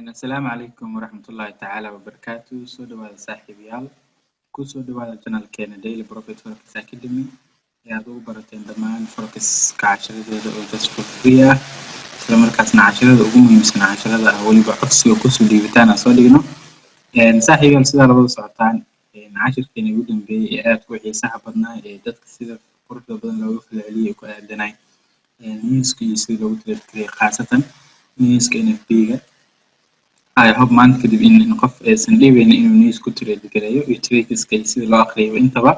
السلام عليكم ورحمة الله تعالى وبركاته. سو dhawaada saaxiibayaal ku soo dhawaada channelkeena Daily Profit Forex Academy ee aad ugu barateen dhammaan forex casharradeeda oo just for free ah isla markaasna casharrada ugu muhiimsan casharrada ah waliba codsiga ku soo dhiibataan aan soo dhigno saaxiibayaal sida labada socotaan cashirkeena ugu dambeeyay ee aad ku xiisaha badnaa ee dadka sida quruxda badan looga falceliyay ku aadanay newska iyo sida loogu tirigeliyay khaasatan newska NFP-ga I hope man kadib in qof aysan dhibayn inuu news ku tirigelinayo iyo tricks-ka sida loo akhriyo intaba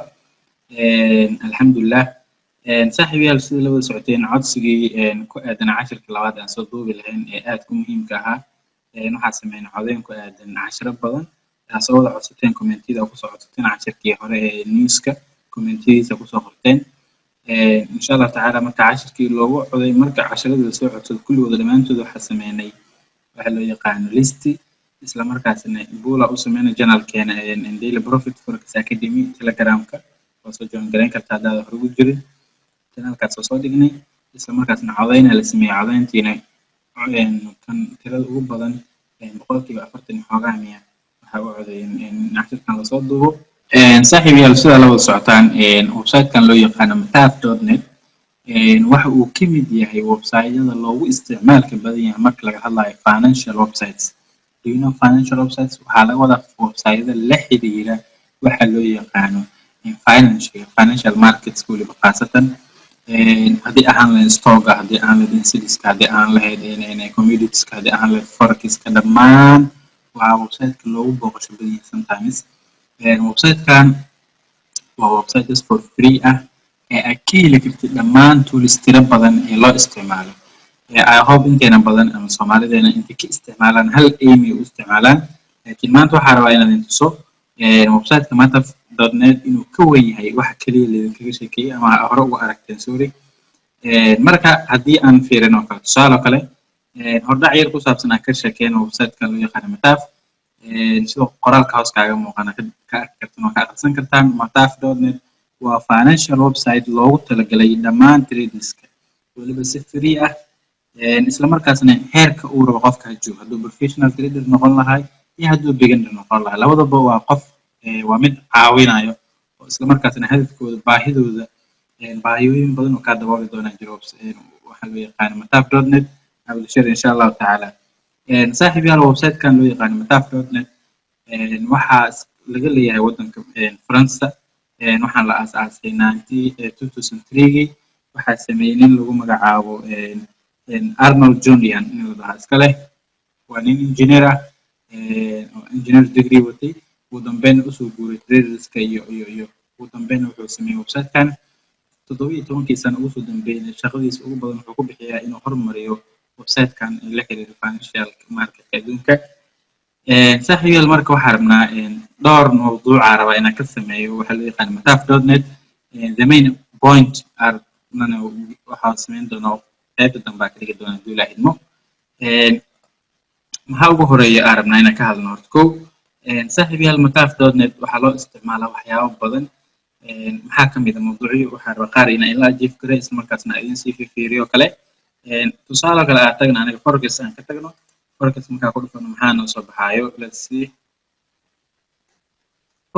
alxamdulillah saaxiibayaal sida labada socoteen codsigii ku aadan cashirka labaad aan soo duubi lahayn ee aad ku muhiimka ahaa waxaa sameynay codeyn ku aadan cashiro badan aad soo wada codsateen commentiyada ku soo codsateen cashirkii hore ee newska commentiyadiisa ku soo qorteen insha Allah tacaala marka cashirkii loogu coday marka casharada soo codsado kulligooda dhammaantood waxaa sameynay waxa loo yaqaano listi isla markaasna buula u sameynay channelkeena Daily Profit Forex Academy Telegramka oo soo join gareyn kartaa hadaad hore ugu jirin channelkaas soo dhignay isla markaasna codeyna la sameeyay codeyntiina kan tirada ugu badan boqolkiiba 40 xoogaa miya waxa uu codeeyay cashirkan la soo duubo saaxiibayaal sida la wada socotaan website-kan loo yaqaano mathaf.net waxa uu ka mid yahay website-yada loogu isticmaalka badan yahay marka laga hadlayo financial websites. Do you know financial websites? waxaa laga wadaa website-yada la xiriira waxa loo yaqaano financial markets waliba khaasatan haddii ahaan lahayd stock-ga haddii ahaan lahayd indices-ka haddii ahaan lahayd commodities-ka haddii ahaan lahayd forex-ka dhammaan waa website-ka loogu booqasho badan yahay sometimes website-kan waa website just for free ah ee aad ka heli kartid dhammaan tools tiro badan ee loo isticmaalo I hope inteena badan ama Soomaalideena inta ka isticmaalaan hal aim u isticmaalaan laakiin maanta waxaan rabaa inaan idin tuso website-ka mathaf.net inuu ka weyn yahay waxa kaliya laydinkaga sheekeeyay ama hore ugu aragteen sorry marka haddii aan fiirino kale tusaale kale hordhac yar ku saabsan aan ka sheekeyno website-kan loo yaqaan mathaf sidoo qoraalka hoos kaaga muuqana ka arki kartaan oo ka akhrisan kartaan mathaf.net waa financial website loogu talagalay dhammaan traderska waliba si free ah isla markaasna heerka uu rabo qofka joogo hadduu professional trader noqon lahay iyo hadduu beginner noqon lahay labadaba waa qof waa mid caawinayo oo isla markaasna hadafkooda baahidooda baahiyooyin badan oo ka dabooli doona jiro waxa loo yaqaan mathaf.net I will share insha Allah taala saaxiibayaal website-kan loo yaqaan mathaf.net waxaa laga leeyahay wadanka France waxaan la aasaasay 2003 waxaa sameeyay nin lagu magacaabo Arnold Junian in la dhahaa iska leh waa nin engineer ah engineer degree watay ugu dambeyn usoo guuray traderska iyo ugu dambeyn wuxuu sameeyay website-kan 17 sano ugu soo dambeeyay shaqadiisa ugu badan wuxuu ku bixiyaa inuu horumariyo website-kan la xiriira financial market adduunka saaxiibayaal marka waxaan rabnaa dhowr mawduuc aan rabaa inaan ka sameeyo waxa loo yaqaan mathaf.net the main point are waxaa sameyn doonaa qaybta dambe ka dhigi doonaa haduu ilaahay idmo maxaa ugu horeeya aan rabnaa inaan ka hadalno horta kow saaxiibayaal mathaf.net waxaa loo isticmaalaa waxyaabo badan maxaa ka mid ah mawduucyo waxaa rabaa qaar inaan ila ajiif karo isla markaasna idin sii fiiriyo kale tusaale kale aan tagno aniga forex aan ka tagno forex markaa ku dhufano maxaa noo soo baxaayo let's see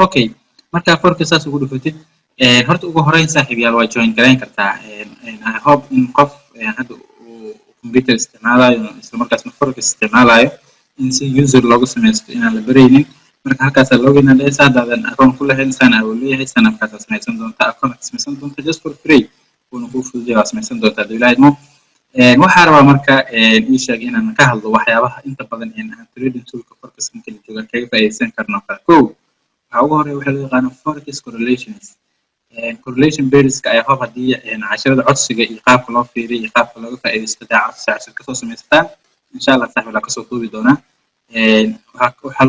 okay markaa forex saas ugu dhufatid horta ugu horeyn saaxiibayaal waa join gareyn kartaa I hope in qof hadda uu computer isticmaalayo isla markaasna forex isticmaalayo in si user loogu sameysto inaan la baraynin marka halkaas login aan dhees hadaadan account ku lahayn sana uu leeyahay sana markaas sameysan doonta account sameysan doonta just for free wuxuu ku fududeeyaa sameysan doonta dilaaymo waxaan rabaa marka ii sheeg inaan ka hadlo waxyaabaha inta badan aan trading toolka forex ka jooga kaga faa'iideysan karno kow waxa ugu horeeya waxa loo yaqaan forex correlations correlation pairs-ka ay hob hadii casharada codsiga iyo qaabka loo fiiriyo iyo qaabka looga faa'iideysto cashir ka soo sameystaan insha Allah saaxiib la ka soo duubi doona waxa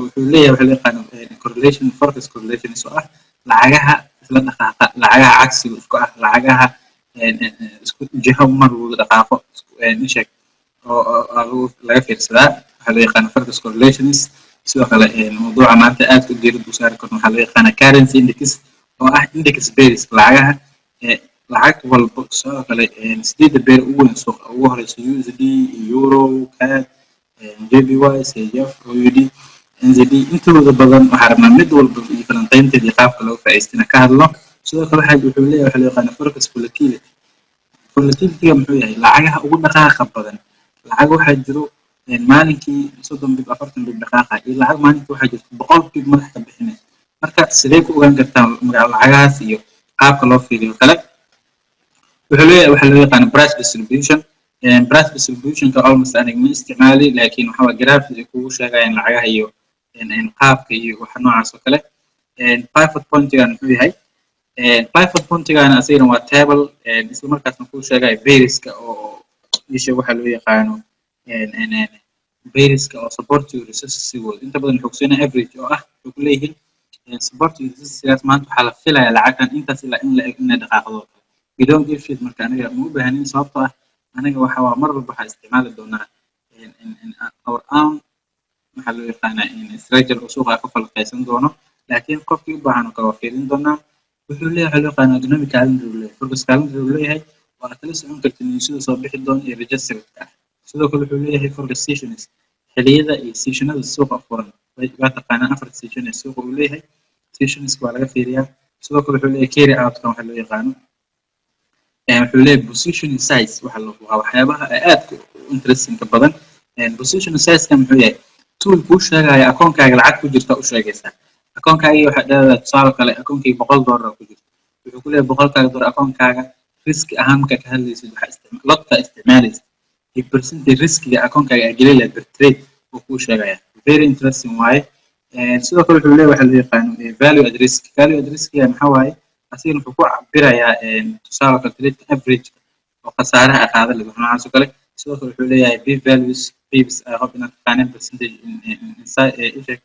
wuxuu leeyahay waxa loo yaqaan correlation forex correlations oo ah lacagaha isla dhaqaaqa lacagaha cagsiga isku ah lacagaha isku jiho mar wada dhaqaaqo sheeg oo laga fiirsadaa waxa loo yaqaan forex correlations sidoo kale mawduuca maanta aad ku diirad u saari karno waxa loo yaqaan currency index oo ah index pairs lacagaha lacag walba sidoo kale sideeda beer ugu weyn suuqa ugu horeysa USD euro CAD JPY CHF OUD NZD intooda badan waxaa rabnaa mid walba iyo falanqaynteeda iyo qaabka loo faa'iidaystina ka hadlo sidoo kale wuxuu leeyahay waxa loo yaqaano forex volatility volatility muxuu yahay lacagaha ugu dhaqaaqa badan lacag waxaa jiro maalinkii 30 bib 40 bib dhaqaaqa iyo lacag maalinkii waxaa jirto 100 bib madax ka bixinay marka sidee ku ogaan kartaa lacagahaas iyo qaabka loo fiiriyo kale wuxuu leeyahay waxa loo yaqaan price distribution price distribution ka almost aniga ma isticmaali laakiin waxa waa graph ay kugu sheegayaan lacagaha iyo qaabka iyo waxa noocaas oo kale pivot point-gan wuxuu yahay pivot point-gan asagana waa table isla markaasna kuu sheegaya variance-ka oo isha waxa loo yaqaano variance-ka oo support iyo resistance-gooda inta badan wuxuu kusiinaya average oo ah wuxuu ku leeyihiin support iyo resistance maanta waxaa la filayaa lacagtan intaas ilaa in la eg inay dhaqaaqdo we don't give shit marka aniga ma u baahanin sababtoo ah aniga waxa waa mar walba waxaa isticmaali doonaa our own maxaa loo yaqaanaa strategy oo suuqa ka falqaysan doono laakiin qofkii u baahan oo kale waa fiirin doonaa wuxuu leeyahay waxa loo yaqaanaa dynamic calendar uu leeyahay forecast calendar uu leeyahay waa kala socon kartaa newsada soo bixi doona iyo registerka sidoo kale wuxuu leeyahay forecast sessions xilliyada iyo sessionada suuqa furan waa taqaanaa afar session ee suuqa uu leeyahay sessions waa laga fiiriyaa sidoo kale wuxuu leeyahay carry out kan waxa loo yaqaano wuxuu leeyahay position size waxa waa waxyaabaha aadka interesting ka badan position size kan muxuu yahay tool kuu sheegaya akoonkaaga lacag ku jirta u sheegaysaa akoonkaaga waxa dhahdaa tusaale kale akoonkayga $100 ku jirta wuxuu ku leeyahay $100 akoonkaaga risk ahaan marka ka hadlaysid waxa lodka isticmaalaysa iyo percentage riskiga akoonkaaga aad gelin lahayd per trade oo kuu sheegaya very interesting waaye sidoo kale wuxuu leeyahay waxa loo yaqaano value at risk maxaa waaye asigana wuxuu ku cabirayaa tusaale kale trade average oo khasaaraha qaada lagu noocaas oo kale sidoo kale wuxuu leeyahay p values pips I hope inaad taqaaneen percentage effect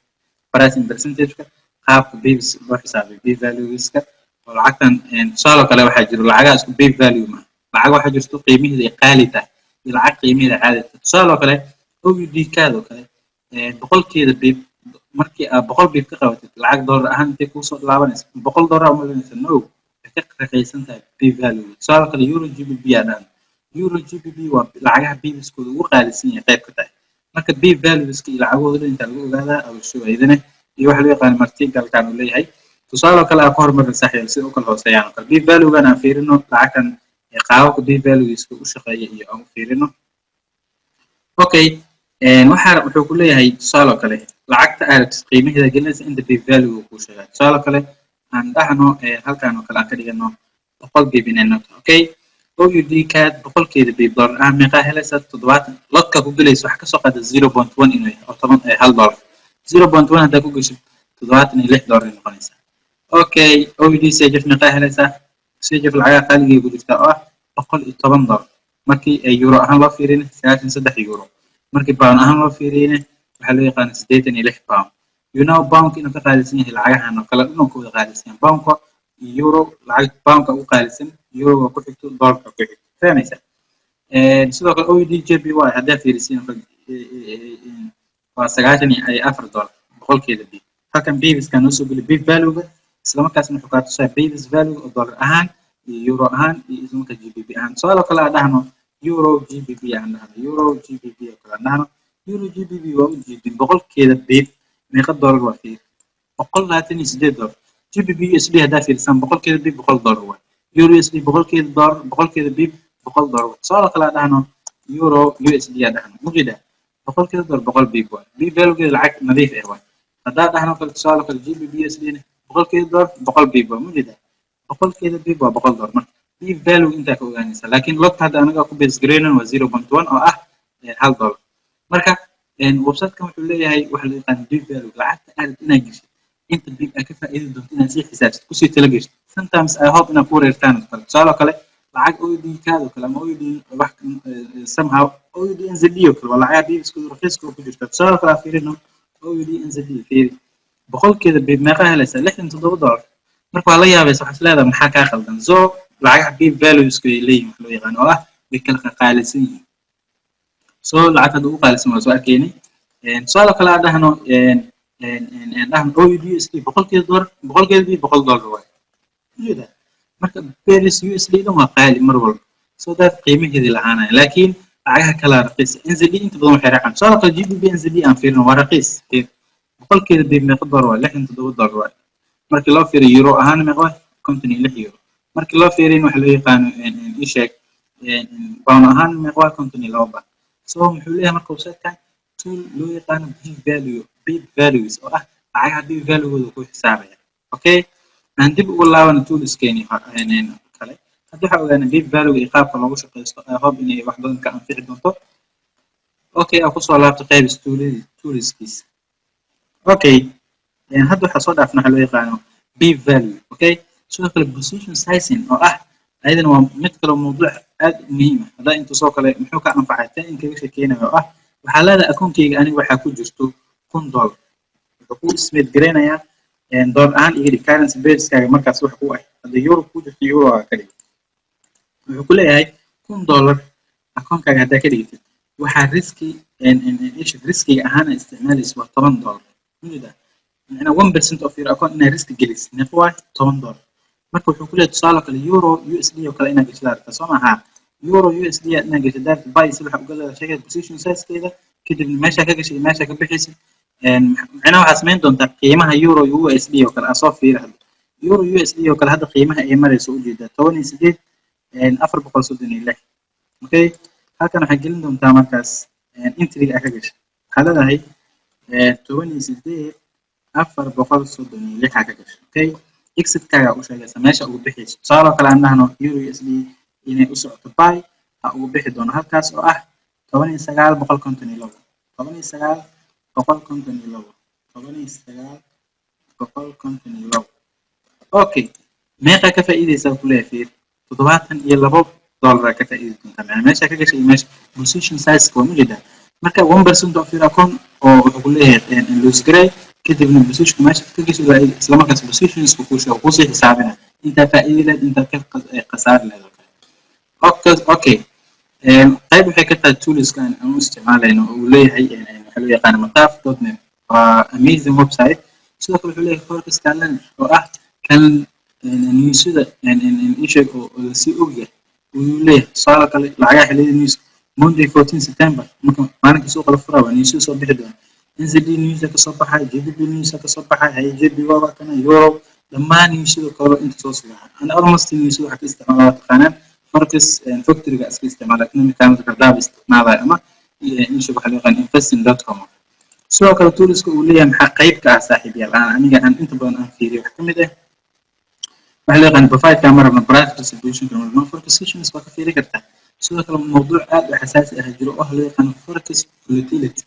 pricing percentage ka qaabka pips loo xisaabiyo p valueska oo lacagtan tusaale kale waxaa jiro lacagaha isku p value ma lacag waxaa jirto qiimaheeda qaali tahay iyo lacag qiimaheeda caadi tahay tusaale kale OUD kaadoo kale boqolkeeda pip markii aad 100 bib ka qabatid lacag dollar ahaan intee kuu soo laabanaysa $100 uma leeyahay no ka raqiisan tahay p value tusaale kale euro GBP aadaan euro GBP waa lacagaha bibiskooda ugu qaalisan yahay qayb ka tahay marka p valueska iyo lacagahooda inta lagu ogaadaa aw shuwaydana iyo waxa loo yaqaan martigalkan uu leeyahay tusaale kale aan ku hormarin saaxiib si uu kala hooseeyaan kale p value-gan aan fiirino lacagtan qaabka p valueska u shaqeeya iyo aan fiirino okay waxa wuxuu ku leeyahay tusaale kale lacagta aad qiimaheeda gelinaysa inta p value uu ku sheegay tusaale kale aan dhahno halkaan oo kale aan ka dhigano 100 bib inay noqoto okay OUD kaad boqolkeeda bib dollar ah meeqa helaysa 70 lodka ku galayso wax ka soo qaada 0.1 inuu yahay oo $1 0.1 hadda ku gasho $76 noqonaysa okay OUD CHF meeqa helaysa CHF lacagaha qaaliga ku jirta oo ah $110 markii euro ahaan loo fiirino 93 euro markii pound ahaan loo fiirino waxa loo yaqaan 86 pound you know pound inuu ka qaalisan yahay lacagahan oo kala dhunkooda qaalisan pound-ka euro lacag pound-ka u qaalisan euro ku xigto dollar-ka ku xigto fahmaysa sidoo kale OUD JPY hadda fiirisiin waa $94 boqolkeeda bib halkan bibska noo soo geli bib value-ga isla markaasna wuxuu ka tusaa bibs value oo dollar ahaan iyo euro ahaan iyo isla markaa GBP ahaan sidoo kale aan dhahno euro GBP aan dhahno euro GBP oo kale aan dhahno euro GBP waa u jeedin boqolkeeda bib meeqa dollar waa fiir $128 GBP USD hadda fiirsan boqolkeeda bib $100 waa euro USD boqolkeeda bib $100 sidoo kale aan dhahno euro USD aan dhahno mujida boqolkeeda dollar boqol bib waa bib value lacag nadiif ah waa hadda dhahno kale tusaale kale GBP USD boqolkeeda dollar boqol bib waa mujida boqolkeeda bib waa $100 marka bib value inta ka ogaanaysa laakiin logta hadda anaga ku base greenan waa 0.1 oo ah $1 marka website-kan wuxuu leeyahay waxa la yaqaan bib value lacagta aad inaad gashay inta bib aad ka faa'iido doonto inaad si xisaabtid ku sii tala gashay sometimes I hope inaad ku wareertaan tusaale kale lacag OUD kaado kale ama OUD wax somehow OUD NZD oo kale waa lacag bib isku raqiiska ku jirta tusaale kale fiirino OUD NZD fiiri boqolkeeda bib meeqa helaysa $67 marka waa la yaabaysa waxaad leedahay maxaa ka khaldan so lacagaha bib values ku leeyihiin wax loo yaqaan oo ah way kala qaalisan yihiin so lacagta ugu qaalisan waa soo arkeenay tusaale kale aan dhahno OUD USD boqolkeeda bib $100 waa iyada marka Paris USD dhan waa qaali mar walba so that qiimaheedii lahaanaya laakiin lacagaha kala raqiis NZD inta badan waxay raacaan soo kale GBP NZD aan fiirino waa raqiis boqolkeeda bay meeqa dollar waa $67 waa markii loo fiiriyo euro ahaan meeqa waa 56 euro markii loo fiiriyo waxa loo yaqaan isheeg pound ahaan meeqa waa 52 baa soo muxuu leeyahay marka uu sheegay tool loo yaqaan big values oo ah lacagaha big value-gooda ku xisaabaya okay aan dib ugu laaban toolskeeni kale hadda waxa ogaana big value iyo qaabka loogu shaqeysto I hope inay wax badan ka anfici doonto okay aan ku soo laabto qaybis toolskiisa okay hadda waxa soo dhaafna waxa loo yaqaan big value okay sidoo kale position sizing oo ah ayadana waa mid kale mowduuc aad muhiim ah hadda inta soo kale muxuu ka anfacay tan in kaga sheekeynayo oo ah waxaa leedahay akoonkayga aniga waxaa ku jirto $1 wuxuu ku ismeed gareynayaa dolar ahaan iyo currency base-kaaga markaas wax ku ah hadda euro ku jirto euro ka dhig wuxuu ku leeyahay $1 akoonkaaga haddaa ka dhigtid waxaa riskiga ahaana isticmaalaysa waa $10 mujida macnaa 1% of your account inaa riski gelisid neeqa waa $10 marka wuxuu ku leeyahay tusaale kale euro USD oo kale inaad gashaa rabtaa soo maaha euro USD inaad gashaa daarta buy si waxa uga leedahay sheegay position size-keeda kadibna meesha ka gashay meesha ka bixisay macnaha waxaad samayn doontaa qiimaha euro USD oo kale asoo fiirahdo euro USD oo kale hadda qiimaha ay marayso u jeedaa 18,436 okay halkan waxaad gelin doontaa markaas entry-ga ka gashay waxaa leedahay 18,436 ka gashay okay exit-kaaga u sheegaysa meesha ugu bixayso tusaale kale aan dhahno euro USD inay u socoto buy ha ugu bixi doono halkaas oo ah 19,152 okay meeqa ka faa'iideysaa ku leeyahay $72 ka faa'iidi doontaa macna meesha ka gashay meesha position size ko ma jeedaa marka 1% of your account oo wuxuu ku leeyahay lose grade kadibna position meesha ka gashay waa isla markaas positions ku sheego ku sii xisaabina inta faa'iideed inta ka qasaar leedahay okay qayb waxay ka tahay toolskan aan u isticmaalayno oo uu leeyahay waxa loo yaqaan mataf.net waa amazing website sidoo kale wuxuu leeyahay forecast calendar oo ah kan newsada isheeg oo la sii ogyahay uu leeyahay tusaale kale lacagaha xilliyada news Monday 14 September marka maalinka suuqa la furaa waa news soo bixi doona NZD news ka soo baxay GBP news ka soo baxay JB waa kana euro dhammaan newsada kale inta soo socda ana almost news waxa ka isticmaalaa taqaanaan forecast factory-ga iska isticmaala economic data isticmaalaya ama isheeg waxa loo yaqaan investing.com sidoo kale toolska uu leeyahay maxaa qayb ka ah saaxiibayaal aniga aan inta badan aan fiiriyo wax kamid ah waxa loo yaqaan provide camera and price distribution camera forecasts waa ka fiiri kartaa sidoo kale mowduuc aad u xasaasi ah jiro oo loo yaqaan forecast volatility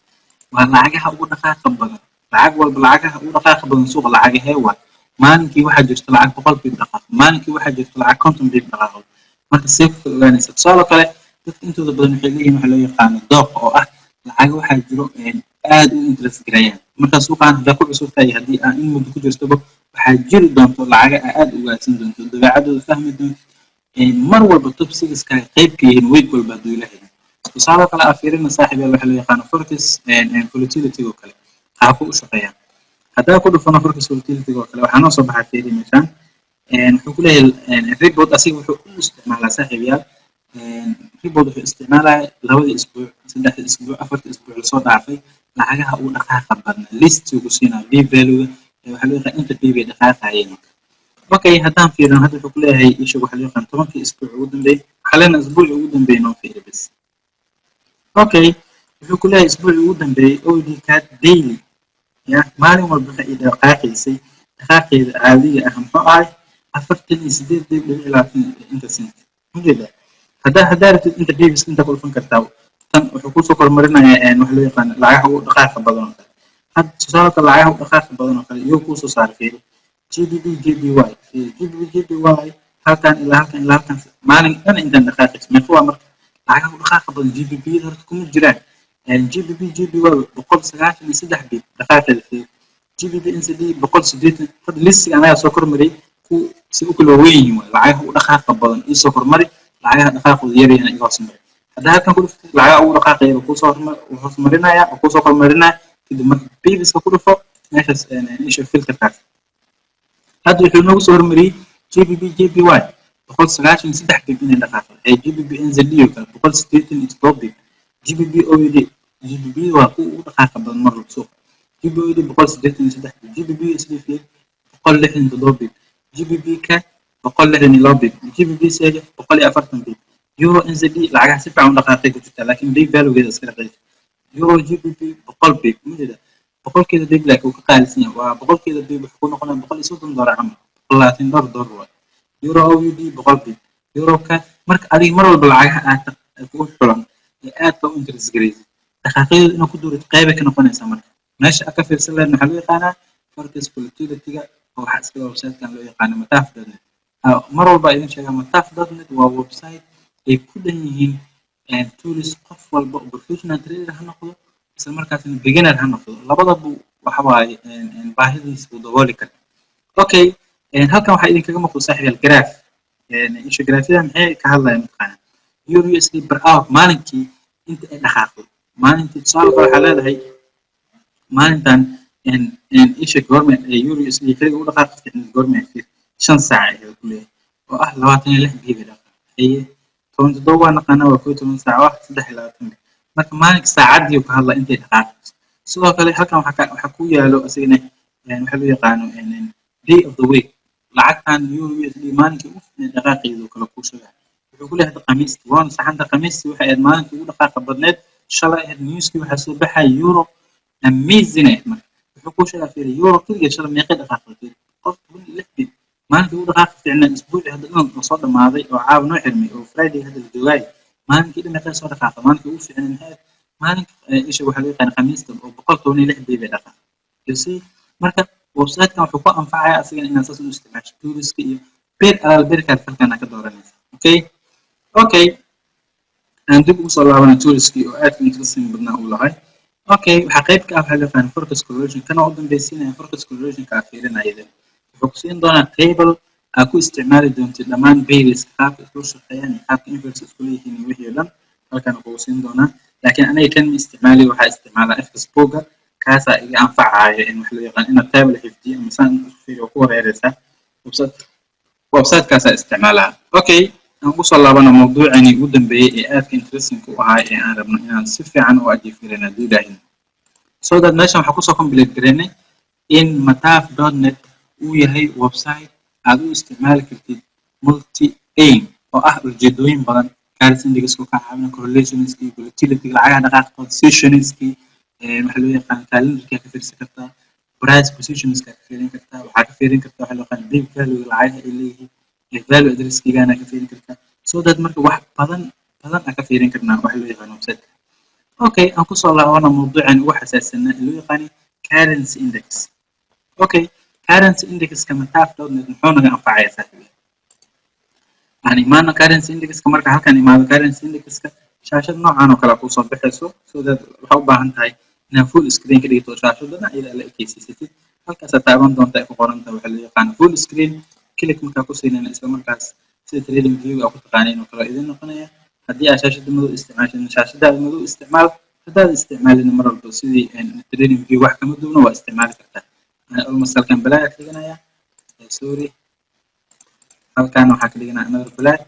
waa lacagaha ugu dhaqaaqa badan lacag walba lacagaha ugu dhaqaaqa badan suuqa lacagaha waa maalinkii waxaa jirta lacag 100 bib dhaqaaq maalinkii waxaa jirta lacag 50 bib dhaqaaq marka see ku ogaanaysa tusaale kale dadka intooda badan waxay leeyihiin waxa loo yaqaan dooq oo ah lacag waxaa jiro aad u interest gareeyaan marka suuqan hadda ku cusub tahay haddii aan in muddo ku jirto waxaa jiri doonto lacaga aad u gaadsan doonto dabeecadooda fahmi doonto mar walba top 6 ka qayb ka yihiin week walba haduu ilahay tusaale kale aan fiirino saaxiibayaal waxa loo yaqaan forecast volatility oo kale qaabka u shaqeeyaan hadda ku dhufano forecast volatility oo kale waxaa noo soo baxay fiiri meeshan wuxuu ku leeyahay report asiga wuxuu u isticmaalaa saaxiibayaal report wuxuu isticmaalaa labadii isbuuc saddexdii isbuuc afartii isbuuc la soo dhaafay lacagaha uu dhaqaaqa badna list ugu siinaa b value waxa loo yaqaan inta b bay dhaqaaqayeen okay haddaan fiirino hadda wuxuu ku leeyahay isha waxa loo yaqaan 10kii isbuuc ugu dambeeyay xalana isbuuc ugu dambeeyay noo fiiri bas okay wuxuu ku leeyahay isbuuc ugu dambeeyay OD card daily ya maalin walba waxay dhaqaaqaysay dhaqaaqeeda caadiga ah muxuu ahay 48.20 inta sent mujeda haddaa rabtid inta davis inta ku dhufan kartaa tan wuxuu kusoo kormarinayaa waxa loo yaqaan lacagaha ugu dhaqaaqa badan oo kale had tusaale kale lacagaha ugu dhaqaaqa badan oo kale iyo kusoo saaray fiiri GBP halkan ilaa halkan maalin dhan intaan dhaqaaqis meeqa waa marka lacagaha ugu dhaqaaqa badan GBP horta kuma jiraan GBP 193 bib dhaqaaqeeda fiiri GBP NZD 180 hadda listiga anaga soo kormariyay si u kala weyn yihiin lacagaha ugu dhaqaaqa badan iyo soo kormari lacagaha dhaqaaqooda yar yahay iga hoosmari hadda halkan ku dhufto lacagaha ugu dhaqaaqeeda ku soo hoosmarinaya oo ku soo kormarinaya kadib marka bibiska ku dhufo meeshaas isha filterkaas hadda wuxuu noogu soo hormariyay GBP JPY 193 bib inay dhaqaaqdo GBP NZD oo kale 187 bib GBP OUD GBP waa kuwa ugu dhaqaaqa badan mar walba suuqa GBP OUD 183 GBP USD 167 GBP CAD 162 GBP CHF 140 Euro NZD lacagaha si fiican u dhaqaaqay ku jirta laakiin day value-geeda iska dhaqaysa Euro GBP 100 bib mudada boqolkeeda bib laakiin uu ka qaalisan yahay waa boqolkeeda bib wuxuu ku noqonaa $130 camal $130 Euro OUD 100 bib Euro CAD marka adiga mar walba lacagaha aad ku xulan ee aad ka u interest garaysid dhaqaaqeedu inuu ku duurto qayb ka noqonaysa marka meesha aad ka fiirsan lahayd maxaa loo yaqaanaa forex volatility-ga oo waxa iska website-kan loo yaqaano mataf.net mar walba idin sheegaa mataf.net waa website ay ku dhan yihiin tools qof walba oo professional trader ha noqdo isla markaasna beginner ha noqdo labadaba waxa waaye baahidiisa uu dabooli kara okay halkan waxaa idinkaga muuqda saaxiibayaal graph isha graafyada maxay ka hadlayaan mataqaanaa Euro USD per hour maalinkii inta ay dhaqaaqdo maalintii tusaale waxaa leedahay maalintan isha goorma Euro USD xilliga u dhaqaaqay goorma 5 saac ay ku leeyahay oo ah 26 GB dhaqaaqay 17 waa naqaana waa 12 saac wax 23 marka maalinka saacadii uu ka hadlaa intay dhaqaaqayso sidoo kale halkan waxa ku yaalo asigana waxa loo yaqaano day of the week lacagtan Euro USD maalinkii u dhaqaaqeedu kala ku sheegay wuxuu ku leeyahay khamiistii waan saxanta khamiistii waxay ahayd maalinkii ugu dhaqaaqa badneed shalay ahayd newskii waxaa soo baxay Euro amazing marka wuxuu ku sheegay fiir Euro kaliya shalay meeqay dhaqaaqday qof 16 maalintii ugu dhaqaaqa fiicnaa isbuuci hadda dhan soo dhamaaday oo caab noo xirmay oo Friday hadda la joogay maalinkii dhammaatay soo dhaqaaqa maalintii ugu fiicnaa maalinka isha waxa loo yaqaan khamiista oo 116 bay dhaqaaqay you see marka website-kan wuxuu ku anfacayaa asigana inaad saas u isticmaasho toolska iyo beer alaal beerkaad halkan ka dooranaysa okay aan dib ugu soo laabana toolskii oo aad interesting badnaa u lahay okay waxa qayb ka ah waxa la yaqaan forex correlation kana u dambaysiinaya forex correlation ka fiirinayda wuxuu ku siin doonaa table aad ku isticmaali doonto dhammaan various qaabka isku shaqeeyaan qaabka inverse isku leeyihiin iyo wixii dhan halkan wuxuu siin doonaa laakiin aniga kan isticmaali waxa isticmaalaa FXboga kaasa iga anfacayo in wax loo yaqaan in table xifdiyo misaan fiiro ku wareeraysa website kaasa isticmaalaa okay aan ku soo laabana mawduucani ugu dambeeyay ee aadka interesting ku ahaa ee aan rabno inaan si fiican u ajiifirana duudahin so that meeshan waxa ku soo complete gareynay in mataf.net uu yahay website aad u isticmaali kartid multi aim oo ah ujeedooyin badan currency index ka caawina correlations iyo volatility lacagaha dhaqaaqa positionski waxa loo yaqaan calendarka ka fiirsan kartaa price positions ka fiirin kartaa waxa ka fiirin kartaa waxa loo yaqaan big value lacagaha ay leeyihiin value address-kiigana ka fiirin kartaa so that marka wax badan ka fiirin karnaa waxa loo yaqaan website okay aan ku soo laabana mawduucan ugu xasaasana loo yaqaan currency index okay currency index ka mataf.net muxuu naga anfacayaa saaxiib aan imaano currency index ka marka halkan imaado currency index ka shaashad noocan oo kale ku soo baxayso so that waxa u baahan tahay inaad full screen ka dhigto shaashadana ila la ekeysatid halkaas aad taaban doonto ay ku qoran tahay waxa loo yaqaan full screen click markaa ku siinayna isla markaas sida trading view ku taqaaneen oo kale idin noqonaya haddii aad shaashada madow isticmaashay shaashada madow isticmaal haddaad isticmaalin mar walba sidii trading view wax kama duubna waa isticmaali kartaa almost halkan black ka dhiganaya sorry halkan waxaa ka dhiganaa another black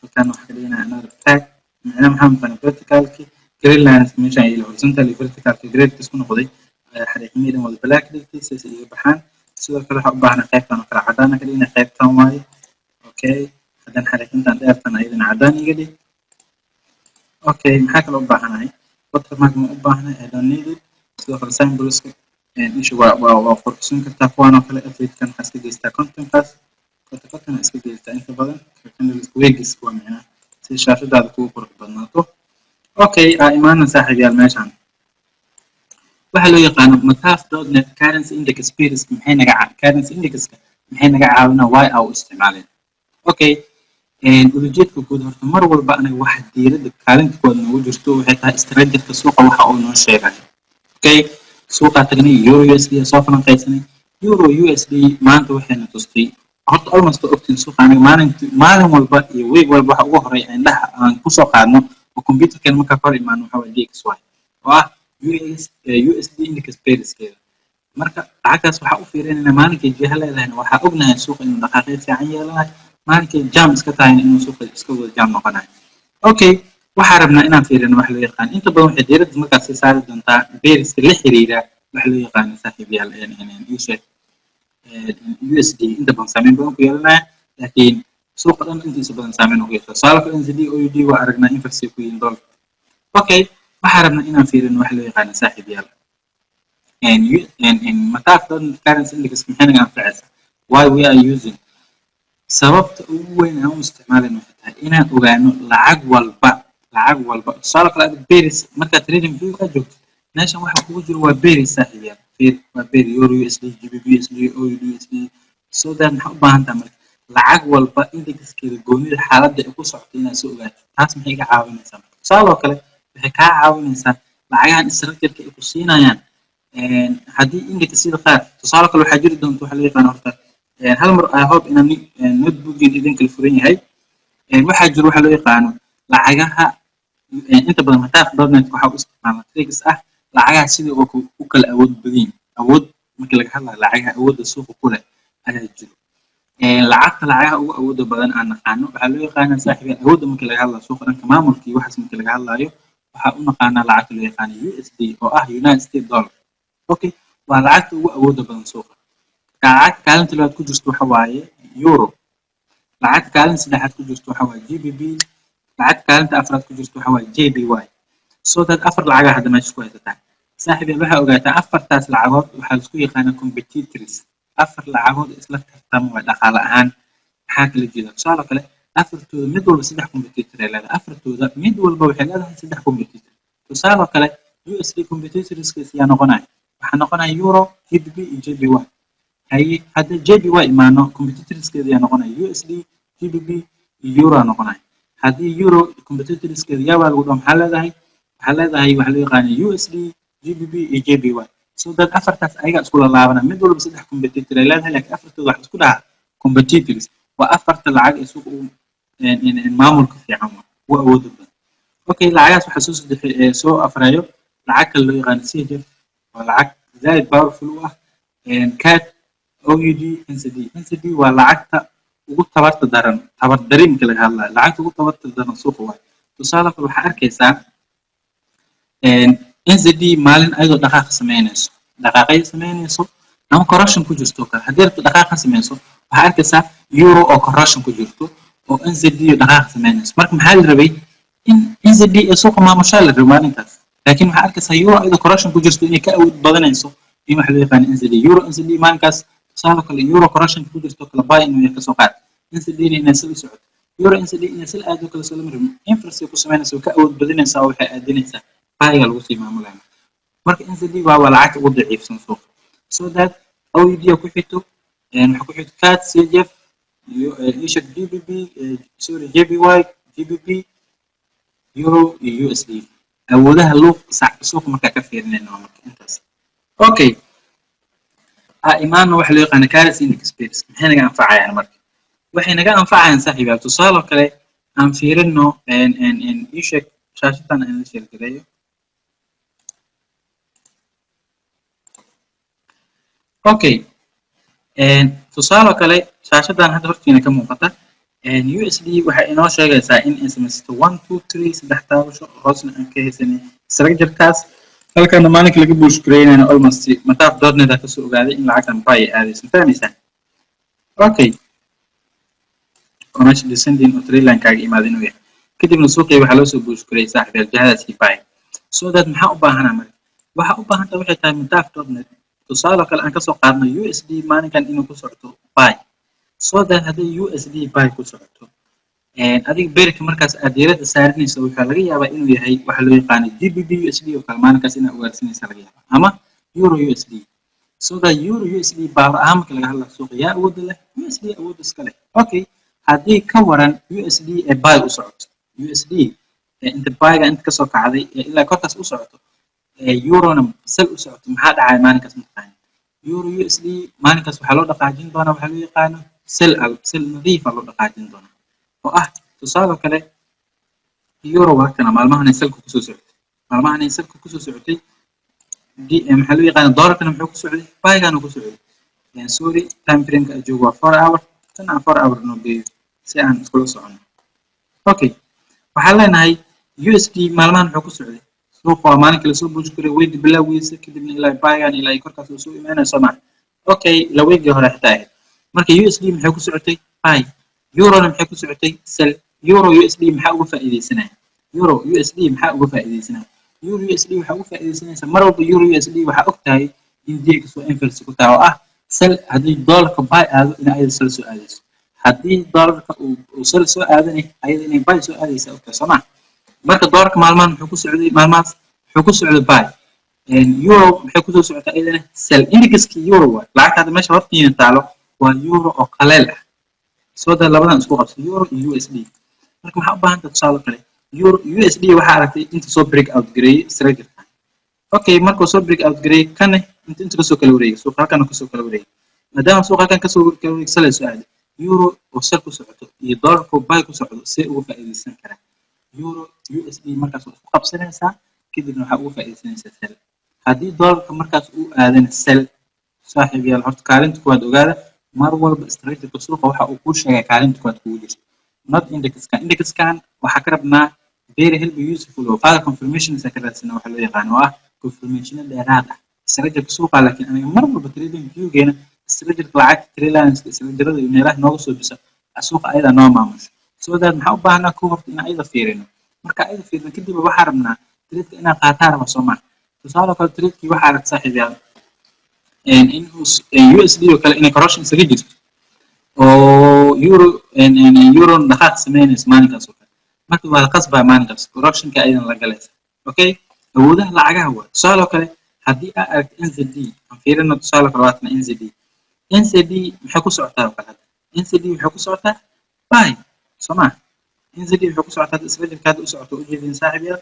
halkan waxaa ka dhiganaa another black macnaha maxaa maqan verticalki green lines meesha ay horizontal iyo verticalki grade isku noqday xariiqmidan wada black dhigtay si ay baxaan sidoo kale waxa u baahan qaybtan oo kala cadaan ka dhigna qaybtan waaye okay hadan xariiqintan dheertan ayadana cadaan iga dhig okay maxaa kale u baahanahay watermark ma u baahanahay I don't need it sidoo kale symbols isha waa qorxin kartaa kuwan oo kale affiliate-kan waxaa iska geystaa content-kaas content iska geystaa inta badan kan isku weegis kuwa macnaha si shaashadaada kugu qurux badnaato okay imaana saaxiibayaal meeshan waxa loo yaqaano mataf.net currency index experience maxay naga currency index maxay naga caawinaa why au isticmaaleen okay ujeedka guud horta mar walba anaga waxa diirada kaalinta kood noogu jirto waxay tahay strategy-ka suuqa waxa uu noo sheegay okay suuqa tagnay euro USD soo falanqaysanay euro USD maanta waxayna tustay horta almost ogtiin suuqa anaga maalin walba iyo week walba waxa ugu horeeya indhaha aan ku soo qaadno oo computer-kan marka kor imaano waxa waa DXY oo ah USD index pairs-keeda marka lacagtaas waxa u fiirinayna maalinkii jiha leedahay waxa ognahay suuqa inuu dhaqaaqay fiican yeelanayo maalinkii jam iska tahay inuu suuqa iska wada jam noqonayo okay waxaan rabnaa inaan fiirino wax loo yaqaan inta badan waxay diiradda markaas sii saari doontaa beeriska la xiriira wax loo yaqaano saaxiibayaal USD inta badan saameyn badan ku yeelanaya laakiin suuqa dhan intiisa badan saameyn ugu yeesha tusaale kale NZD OUD waa aragnaa inverse ku yihiin dollar okay waxaan rabnaa inaan fiirino wax loo yaqaano saaxiibayaal mataaf currency index maxay naga anfacaysaa why we are using sababta ugu weyn aan u isticmaalayno waxay tahay inaan ogaano lacag walba tusaale kale aad beeris markaad trading view ka joogto meeshan waxa kugu jiro waa beeris saaxiibayaal waa beeri euro USD GBP USD AUD USD so that maxaa u baahan tahay marka lacag walba indexkeeda goonida xaaladda ay ku socoto inaad soo ogaato taas maxay iga caawinaysaa tusaale kale waxay kaa caawinaysaa lacagahan structure-ka ay ku siinayaan haddii index sida qaar tusaale kale waxaa jiri doonta waxa loo yaqaan horta hal mar I hope inaan notebookin idin kala furan yahay waxaa jiro waxa loo yaqaano lacagaha inta badan mataaf.net waxa u isticmaala tricks ah lacagaha sidii oo u kala awood badan awood markii laga hadlayo lacagaha awoodda suuqa ku leh ayaa jiro lacagaha ugu awoodda badan aan naqaano waxaa loo yaqaanaa saaxiibayaal awoodda markii laga hadlayo suuqa dhanka maamulka iyo waxaas markii laga hadlayo waxaa u naqaanaa lacagta loo yaqaano USD oo ah United States Dollar okay waa lacagta ugu awoodda badan suuqa lacagta kaalinta labaad ku jirto waxa waaye euro lacagta kaalinta saddexaad ku jirto waxa waaye GBP lacagta kaalinta afraad ku jirto waxa waaye JPY so that afar lacagaha hadda meesha ku haysataa saaxiibayaal waxaa ogaataa afartaas lacagood waxaa laisku yaqaanaa competitors afar lacagood isla tartama waa dhaqaale ahaan maxaa kala jeeda tusaale kale afartooda mid walba saddex competitor ay leedahay afartooda mid walba waxay leedahay saddex competitor tusaale kale USD competitorskiisa yaa noqonaya waxaa noqonaya euro GBP iyo JPY haye hadda JPY imaano competitorskeeda yaa noqonaya USD GBP iyo euro noqonaya haddii euro competitorskeeda yaa waa lagu dhaho maxaa leedahay waxa loo yaqaana USD GBP iyo JPY so that afartaas ayaga isku laabana mid walba saddex competitor ay leedahay laakiin afartooda waxa isku dhaca competitors waa afarta lacag ee suuqa maamulka fiican waa awoodda badan okay lacagaas waxaa soo afrayo lacag kale loo yaqaano CHF waa lacag zaaid powerful u ah CAD OUD NZD waa lacagta ugu tabarta daran tabardarinka laga hadlayo lacagta ugu tabarta daran suuqa waa tusaale kale waxaa arkaysaa NZD maalin ayadoo dhaqaaq sameynayso ama correction ku jirto kale haddii rabto dhaqaaqa sameynayso waxaa arkaysaa euro oo correction ku jirto oo NZD dhaqaaq sameynayso marka maxaa la rabay in NZD ee suuqa maamushaa la rabay maalintaas laakiin waxaa arkaysaa euro ayadoo correction ku jirto inay ka awood badanayso in wax loo yaqaan NZD maalinkaas tusaale kale euro correction ku jirto kala buy inuu kasoo qaad NZD inay soo socoto euro NZD inay sida aad u kala soo lama rabin inverse ku sameynayso ka awood badanaysaa oo waxay aadinaysaa buyga lagu sii maamulayo marka NZD waa lacagta ugu daciifsan suuqa so that OUD ku xigto waxa ku xigto CAD CHF iyo ishak GBP JPY GBP euro iyo USD awoodaha suuqa markaa ka fiirinayno marka intaas okay imaano waxa loo yaqaan currency index pairs maxay naga anfacayaan marka waxay naga anfacayaan saaxiibayaal tusaale kale aan fiirino ishak shaashadan aan la sheegayo okay tusaale kale shaashadan hadda hortiina ka muuqata USD waxay inoo sheegaysaa in ay samaysato 1 2 3 saddex taabasho hoosna aan ka haysanay structure-kaas halkana maalinka laga buush gareynayna almost mataaf.net ka soo ogaaday in lacagtan buy aadaysan fahmaysaa okay meesha descending oo trade line kaaga imaada inuu yahay kadibna suuqii waxaa loo soo buush gareeyay saaxiibayaal jihadaasii buy so that maxaa u baahanaa marka waxaa u baahan tahay waxay tahay mataaf.net tusaale kale aan kasoo qaadno USD maalinkan inuu ku socoto buy so that haddii USD buy ku socoto adiga beerka markaas aad diiradda saarinayso waxaa laga yaabaa inuu yahay waxa loo yaqaano GBP USD oo kale maalinkaas inaad ugaarsanaysa laga yaabaa ama euro USD so that euro USD baawar ahaan marka laga hadlayo suuqa yaa awoodda leh USD awoodda iska leh okay haddii ka waran USD ee buy u socoto USD inta buyga inta kasoo kacday ilaa korkaas u socoto eurona sal u socoto maxaa dhacay maalinkaas mataqaana euro USD maalinkaas waxaa loo dhaqaajin doonaa waxaa loo yaqaano sel nadiifa loo dhaqaajin doonaa oo ah tusaale kale euro waa kana maalmahan ay salka kusoo socotay maxaa loo yaqaana dollarkana muxuu ku socday baygana ku socday sorry time frame ka joogo waa 4 hour tan aan 4 hour noo geeyo si aan iskula socono okay waxaan leenahay USD maalmahan wuxuu ku socday suuqa waa maalinka lasoo buuji karay weydii bilowgiisa kadibna ilaa buygan ilaa ay korkaas uu soo imaanaya soo maha okay la weygii hore xitaa ahayd marka USD maxay ku socotay buy eurona maxay ku socotay sell euro USD maxaa uga faa'iideysanaya euro USD maxaa uga faa'iideysanaya euro USD waxaa uga faa'iideysanaysa mar walba euro USD waxaa og tahay in deeqa soo inverse ku tahay oo ah sell haddii dollarka buy aado in ayada sell soo aadayso haddii dollarka uu sell soo aadanay ayada inay buy soo aadaysa og tahay soo maha marka dollarka maalmahan wuxuu ku socday maalmahaas wuxuu ku socday buy euro maxay kusoo socotaa iyadana sell indexkii euro waa lacagta hadda meesha hortiina taalo waa euro oo qaleel ah soo daa labadan isku qabso euro iyo USD marka waxaa u baahan tahay tusaale kale euro USD waxaa aragtay inta soo break out gareeyay strategy okay markuu soo break out gareeyay kana inta kasoo kala wareegay suuqa halkan kasoo kala wareegay maadaama suuqa halkan kasoo kala wareegay sell soo aaday euro oo sell ku socoto iyo dollarku buy ku socdo see uga faa'iideysan karaa euro USD markaas waa isku qabsanaysaa kadibna waxaa uga faa'iideysanaysaa sell haddii dollarka markaas uu aadana sell saaxiib yaal horta kaalinta kuwaad ogaada mar walba strategiga suuqa waxa uu kuu sheegay kaalinta kuwaad kugu jirto not indexkan waxaa ka rabnaa very help useful oo further confirmation isa ka raadsana waxa loo yaqaan oo ah confirmation dheeraad ah strategiga suuqa laakiin aniga mar walba trading view-geena strategiga lacagta freelance strategiga iyo meelaha nooga soo bisa suuqa ayada noo maamusho soo daad maxaa u baahnaa ku horta in ayada fiirino marka ayada fiirino kadib waxaa rabnaa trade inaan qaataan raba Soomaa tusaale kale trade-kii waxaa aragtay saaxiib yaal in USD oo kale inay correction isaga jirto oo euro dhaqaaq sameynayso maalinkaas oo kale marka waa qasbaa maalinkaas correctionka aydan la galaysa okay awoodaha lacagaha waa tusaale kale haddii aad aragto NZD aan fiirino tusaale kale waatna NZD maxay ku socotaa kale NZD waxay ku socotaa buy Soomaa NZD waxay ku socotaa strategy-ka u socoto u jeedin saaxiib yaal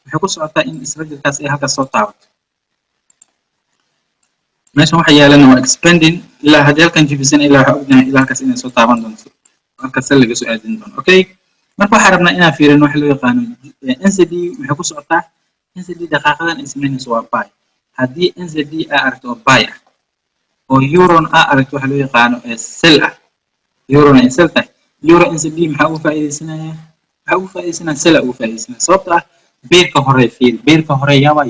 waxay ku socotaa in strategy-kaas ay halkaas soo taabato meeshan waxa yaalana waa expanding ilaa haddii halkan jibisan ilaa waxa ognahay ilaa halkaas inay soo taaban doonto halkaas laga soo aadin doono okay marka waxaan rabnaa inaan fiirino waxa loo yaqaano NZD maxay ku socotaa NZD daqiiqadan ay sameynayso waa buy haddii NZD aa aragto oo buy ah oo euro aa aragto waxa loo yaqaano sell ah euro ay sell tahay euro NZD maxaa uga faa'iideysanaya waxaa uga faa'iideysanaya sell uga faa'iideysanaya sababtoo ah beerka hore fiir beerka hore yaaba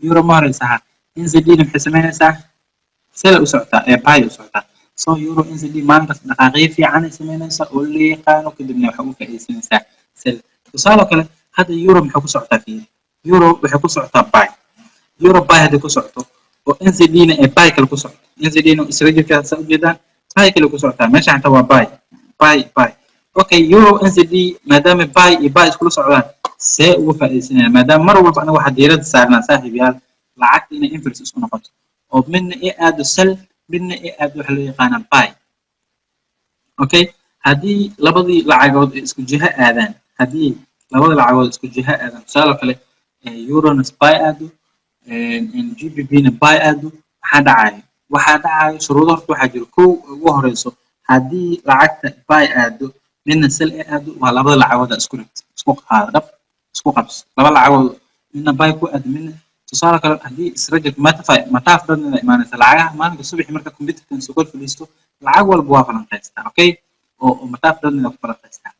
euro ma horeysa NZD maxay sameynaysaa sell u socotaa buy u socotaa soo euro NZD maalinkaas dhaqaaqyo fiican ay sameynaysaa oo la yaqaano kadibna waxa uga faa'iideysanaysaa sell tusaale kale hadda euro maxay ku socotaa fiir euro waxay ku socotaa buy euro buy hadday ku socoto oo NZD na buy kale ku socoto NZD na strategy-kaas u jeedaan buy kale ku socotaa meesha xanta waa buy okay euro NZD maadaama buy iyo buy iskula socdaan see uga faa'iideysanayaan maadaama mar walba anaga waxaa diiradda saarnaa saaxiib yaal lacagta inay inverse isku noqoto oo midna ay aado sell midna ay aado waxa loo yaqaana buy okay haddii labadii lacagood isku jiha aadaan tusaale kale eurona buy aado GBP na buy aado waxaa dhacayo shuruudo horta waxaa jira kow ugu horeyso haddii lacagta buy aado midna sell ay aado waa labada lacagood isku qaadab isku qabs laba lacagood midna buy ku aado midna tusaale kale haddii strategy mataaf dhan la imaanaysa lacagaha maalinka subaxi marka computerkan soo kor fadhiisto lacag walba waa falanqaystaa okay oo mataaf dhan la falanqaystaa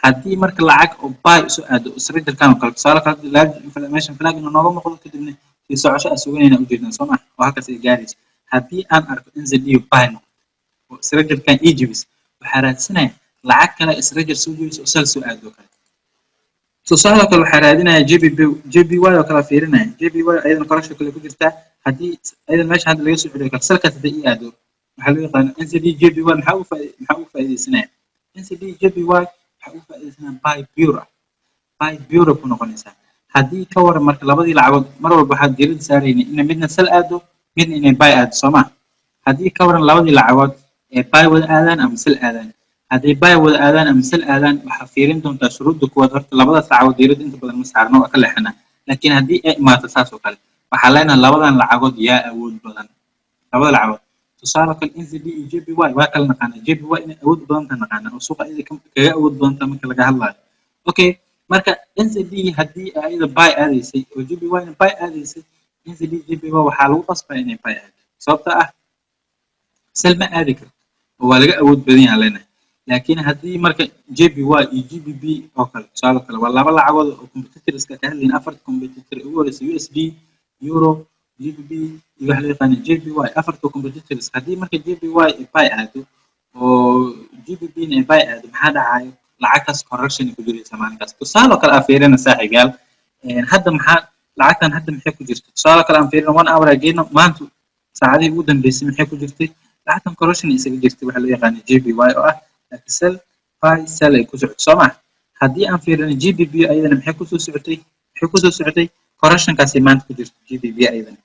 haddii marka lacag oo buy soo aado strategy-kan oo kale tusaale kale large information flag inuu nooga muuqdo kadibna si socosho aan suganayna u jeedna Soomaa oo halkaas ay gaarayso haddii aan arko NZD buy oo strategy-kan Egypt waxaa raadsanaya lacag kale strategy soo jeeso oo sell soo aado kale tusaale kale waxaa raadinaya JPY oo kala fiirinaya JPY ayadana correction kale ku jirta haddii ayadana meesha hadda laga soo xiriyo kale salkaas hadii ii aado waxaa loo yaqaan NZD JPY maxaa u faa'iideysanaya NZD JPY waxaa u faa'iideysanaya buy pure ku noqonaysa haddii ka waran marka labadii lacagood mar walba waxaad diiradda saaraynay in midna sell aado midna inay buy aado Soomaa haddii ka waran labadii lacagood buy wada aadaan ama sell aadaan haddii buy wada aadaan ama sell aadaan waxaa fiirin doontaa shuruudda kuwaad horta labadaas lacagood diiradda inta badan ma saarno waa ka leexanaa laakiin haddii ay imaato saas oo kale waxaa leenahay labadan lacagood yaa awood badan labada lacagood tusaale kale NZD iyo JPY waa kala naqaanaa JPY inay awood badan tahay naqaanaa oo suuqa ayada kaga awood badan tahay marka laga hadlayo okay marka NZD haddii ayada buy aadaysay oo JPY na buy aadaysay NZD JPY waxaa lagu qasbaa inay buy aado sababta ah sell ma aadi karto oo waa laga awood badan yahay leenahay laakiin haddii marka JPY iyo GBP oo kale tusaale kale waa laba lacagood oo competitors ka hadlayn afar competitor ugu horeysa USD euro GBP iyo waxa loo yaqaan JPY afarta competitors haddii marka JPY ay buy aado oo GBP ay buy aado maxaa dhacayo lacagtaas correction ku jiraysa maalinkaas tusaale kale aan fiirina saaxiibayaal hadda maxaa lacagtan hadda maxay ku jirtaa tusaale kale aan fiirina 1 hour ageyna maanta saacadii ugu dambeysay maxay ku jirtay lacagtan correction isaga jirtay waxa loo yaqaan JPY oo ah sell buy sell ay ku socoto soo ma haddii aan fiirino GBP ayadana maxay ku soo socotay correction kaasi maanta ku jirto GBP ayadana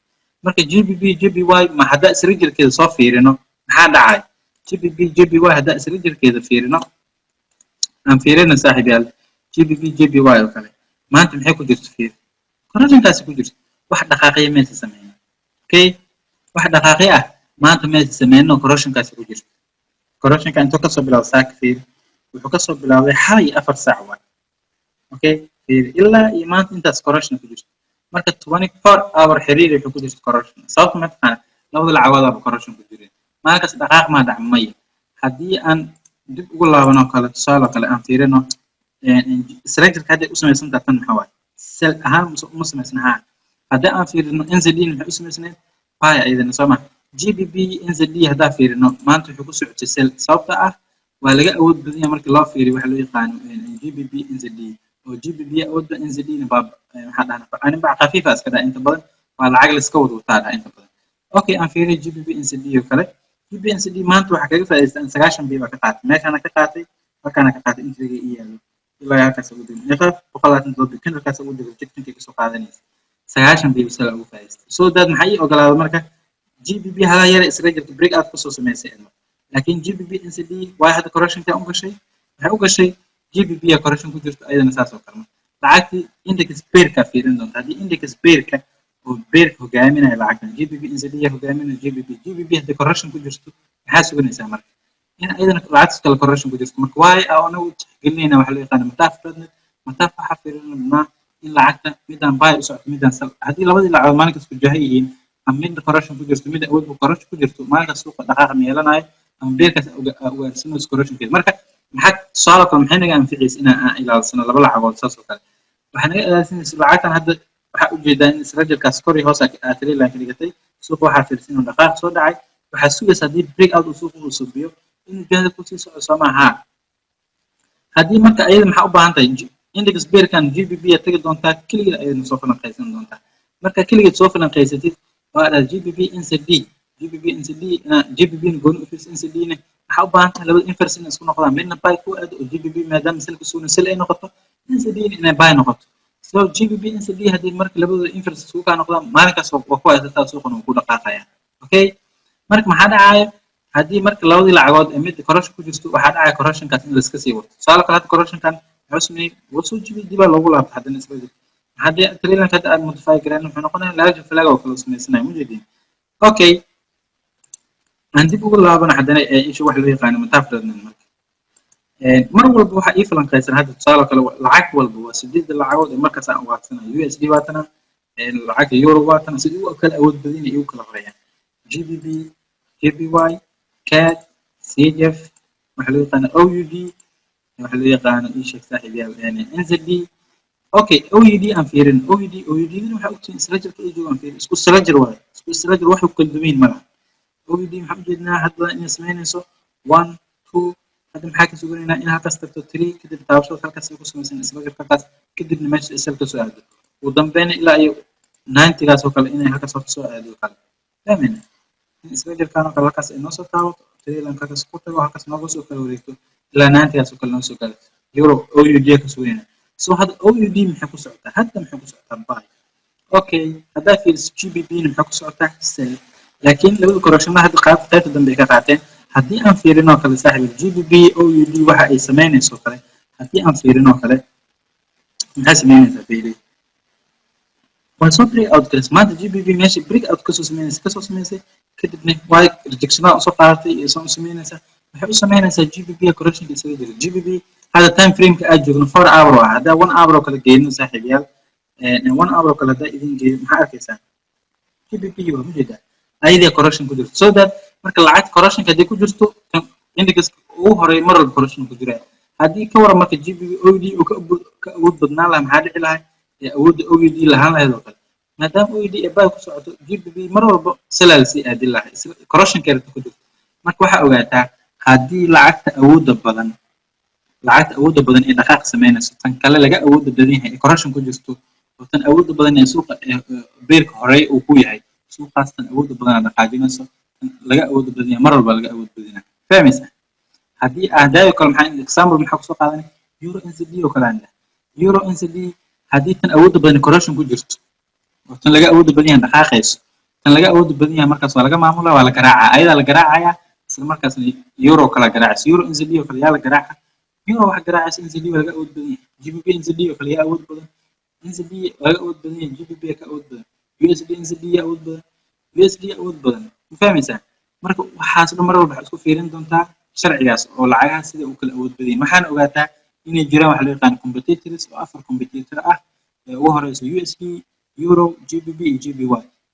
marka GBP JPY ma hadda isla jirkeeda soo fiirino maxaa dhacay GBP JPY hadda isla jirkeeda fiirino aan fiirino saaxiibayaal GBP JPY oo kale maanta maxay ku jirto fiir correction kaasi ku jirto wax dhaqaaqay ma sameeyeen okay wax dhaqaaqay ah maanta ma sameeyeen correction kaasi ku jirto correction kan intuu ka soo bilaabo saak fiir wuxuu ka soo bilaabay xalay 4 saac waa okay fiir ilaa iyo maanta intaas correction ku jirto marka 24 hour xiriir wuxuu ku jirto correction sababta ma taqaan labada lacagood aba correction ku jireen markaas dhaqaaq ma dhacmay haddii aan dib ugu laabano kale tusaale kale aan fiirino structure ka hadda u samaysan tan maxaa waay sel ahaan uma samaysnaha haddii aan fiirino NZD maxay u samaysnayd pay ayadana soo ma GBP NZD haddaa fiirino maanta wuxuu ku socotay sel sababta ah waa laga awood badan yahay marka loo fiiriyo waxa loo yaqaan GBP NZD oo GBP awoodda NZD na baa waxa dhahnaa ani baa khafiifa iska dhaa inta badan waa lacag la iska wada wataa inta badan okay aan fiiriyo GBP NZD oo kale GBP NZD maanta waxa kaga faa'iideystaan 90 biiba ka qaatay meeshana ka qaatay halkaana ka qaatay intiga iyaalo ilaa halkaas ugu dib meeqa boqolaatan dood kan halkaas ugu dib tiktok ka soo qaadanaysa 90 biiba sala ugu faa'iideystay soo dad maxay ogolaado marka GBP hala yar isla jirto break out ku soo sameysay laakiin GBP NZD waa hada correction ka u gashay waxay u gashay GBP ya correction ku jirto ayadana saas oo kale lacagtii index pair ka fiirin doonta haddii index pair ka oo pair hogaaminaya lacagtan GBP NZD ya hogaaminaya GBP hadda correction ku jirto maxaa suganaysaa marka in ayadana lacagta kale correction ku jirto marka waay aanu gelinayna waxa loo yaqaan mataaf waxa fiirinayna in lacagta midaan buy u socoto midaan sell haddii labadii lacagood maalinkaas ku jahay yihiin mid correction ku jirto mid awood correction ku jirto maalinkaas suuqa dhaqaaqa meelanayo ama beerkaas ugaarsanayso correction keeda marka maxaa tusaale kale maxay naga anficaysa inaan ilaalsano laba lacagood saas oo kale waxaa naga ilaalsanaysa lacagtan hadda waxaa ujeedaa in structurekaas kor iyo hoos aad tiri laan ka dhigatay suuqa waxaa fiirsan inuu dhaqaaq soo dhacay waxaa sugaysa haddii break out uu suuqa uu subiyo inuu jahda kusii soco soo maaha haddii marka ayada maxaa u baahan tahay index beerkan GBP aad tagi doontaa keligeed ayadna soo falanqaysan doontaa marka keligeed soo falanqaysatid waa GBP NZD GBP gooni u fiirsan NZD na waxaa u baahan tahay labada inverse inay isku noqdaan midna buy ku aado oo GBP maadaama selka suuna sel ay noqoto NZD inay buy noqoto so GBP NZD haddii marka labada inverse isku ka noqdaan maalinkaas waa ku haysataa suuqana uu ku dhaqaaqaya okay marka maxaa dhacaya haddii marka labadii lacagood ee mid correction ku jirto waxaa dhacaya correctionkaas in la iska sii wato tusaale kale hadda correctionkan wuxuu sameeyey wasoo jibi dib loogu laabto haddana isla jiro haddii trailanka hadda aad modify gareen wuxuu noqonayaa large flag oo kale sameysanayo mujeedin okay aan dib ugu laabana haddana isha wax loo yaqaan mataafradnan marka mar walba waxa ii falanqaysan hadda tusaale kale lacag walba waa 8 lacagood ee markaas aan waadsanayo USD waatana lacag euro waatana sidii uu kala awood badan yahay uu kala horeeyaan GBP JPY CAD CHF waxa loo yaqaan AUD waxa loo yaqaan isha saaxiibayaal NZD okay AUD aan fiirin AUD waxa uu tiin structure ka joogan fiir isku structure wax uu kala duwan malaha AUD maxaa ujeednaa hadda inay sameynayso 1 2 hadda maxaa ka sugaynaa in halkaas tagto 3 kadib taabasho halkaas ku samaysan structure halkaas kadibna meesha isalka soo aado ugu dambeyn ilaa iyo 90 gaas oo kale inay halkaas soo aado kale fahmeen structure kan oo kale halkaas inoo soo taabato trailanka halkaas ku tago halkaas nooga soo kala wareegto ilaa 90 gaas oo kale noo soo gaaro euro AUD ka sugaynaa so هذا AUD maxay ku socotaa hadda maxay ku socotaa buy okay hadda fiirs GBP maxay ku socotaa sell laakiin labada correction hadda qaybta dambe ka qaateen haddii aan fiirino kale saaxiib GBP AUD waxa ay sameynayso kale haddii aan fiirino kale maxay sameynaysaa fiiri waa soo break out kale maanta GBP meesha break out ka soo sameynaysa kadibna waa rejection soo qaadatay iyo soo sameynaysa waxay u sameynaysaa GBP correction ka isaga jira GBP هذا time frame كأجوجنا 4 hour هذا 1 hour وكذا جينا صاحب يال 1 hour وكذا ده إذن جي محاكي سان GBP هو مجدا أيدي correction كده so that مركل عاد correction كده كده جستو index ugu horeey mar walba correction ku jira haddii ka waran marka GBP OD uu ka awood badnaan lahaa maxaa dhici lahaa awoodda OD lahaan lahayd oo kale maadaama OD ay baad ku socoto GBP mar walba salaal si aadin lahaa correction keerta ku jirto marka waxaa ogaataa haddii lacagta awoodda badan ee dhaqaaq sameynayso tan kale laga awoodda badan yahay correction ku jirto oo tan awoodda badan ee suuqa beerka horey uu ku yahay suuqaas tan awoodda badan dhaqaajinayso laga awoodda badan yahay mar walba laga awood badinaa fahmaysa haddii ahdaayo kale maxaa example maxaa kusoo qaadanay euro NZD oo kale aan euro NZD haddii tan awoodda badan correction ku jirto oo tan laga awoodda badan yahay dhaqaaqayso tan laga awoodda badan yahay markaas waa laga maamulaa waa la garaacaa ayadaa la garaacaya isla markaasna euro kala garaacayso euro NZD oo kale yaa la garaaca euro waxa garaacaysa NZD waa laga awood badan yahay GBP NZD oo kale yaa awood badan NZD laga awood badan yahay GBP ka awood badan USD NZD yaa awood badan USD awood badan ma fahmaysaa marka waxaas dhan mar walba waxaad isku fiirin doontaa sharcigaas oo lacagaha sida uu kala awood badan yahay waxaana ogaataa inay jiraan waxa loo yaqaan competitors oo afar competitor ah ee ugu horeysa USD euro GBP iyo GBY